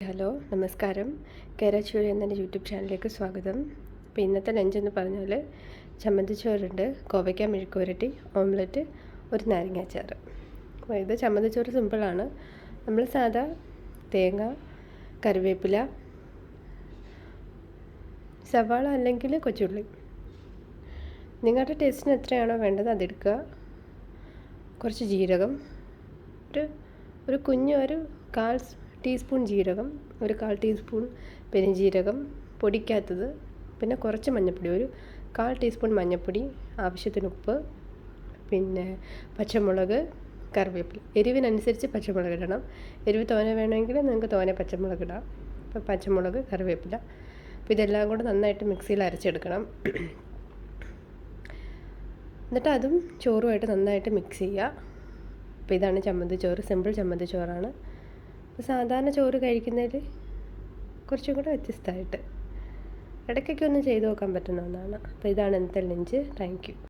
Hello നമസ്കാരം. കേരളച്ചൂരി എന്ന YouTube ചാനലിലേക്ക് സ്വാഗതം. അപ്പോൾ ഇന്നത്തെ ലഞ്ച് എന്ന് പറഞ്ഞാൽ ചമ്മന്തിച്ചോറുണ്ട്, കോവയ്ക്ക മെഴുക്കുവരട്ടി, ഓംലെറ്റ്, ഒരു നാരങ്ങാച്ചാർ. അപ്പോൾ ഇത് ചമ്മന്തിച്ചോറ് സിമ്പിളാണ്. നമ്മൾ സാധാ തേങ്ങ, കറിവേപ്പില, സവാള അല്ലെങ്കിൽ കൊച്ചുള്ളി, നിങ്ങളുടെ ടേസ്റ്റിന് എത്രയാണോ വേണ്ടത് അതെടുക്കുക. കുറച്ച് ജീരകം, ഒരു കുഞ്ഞൊരു 1/4 ടീസ്പൂൺ ജീരകം, ഒരു 1/4 ടീസ്പൂൺ പെരുംജീരകം പൊടിക്കാത്തത്, പിന്നെ കുറച്ച് മഞ്ഞൾപ്പൊടി, ഒരു 1/4 ടീസ്പൂൺ മഞ്ഞൾപ്പൊടി, ആവശ്യത്തിന് ഉപ്പ്, പിന്നെ പച്ചമുളക്, കറിവേപ്പില. എരിവിനനുസരിച്ച് പച്ചമുളക് ഇടണം. എരിവ് തോനെ വേണമെങ്കിൽ നിങ്ങൾക്ക് തോനെ പച്ചമുളക് ഇടാം. അപ്പോൾ പച്ചമുളക്, കറിവേപ്പില, അപ്പോൾ ഇതെല്ലാം കൂടെ നന്നായിട്ട് മിക്സിയിൽ അരച്ചെടുക്കണം. എന്നിട്ട് അതും ചോറുമായിട്ട് നന്നായിട്ട് മിക്സ് ചെയ്യുക. അപ്പോൾ ഇതാണ് ചമ്മന്തിച്ചോറ്, സിമ്പിൾ ചമ്മന്തിച്ചോറാണ്. സാധാരണ ചോറ് കഴിക്കുന്നതിൽ കുറച്ചും കൂടെ വ്യത്യസ്തമായിട്ട് ഇടയ്ക്കൊക്കെ ഒന്ന് ചെയ്ത് നോക്കാൻ പറ്റുന്ന ഒന്നാണ്. അപ്പോൾ ഇതാണ് ഇന്നത്തെ ലഞ്ച്. Thank you.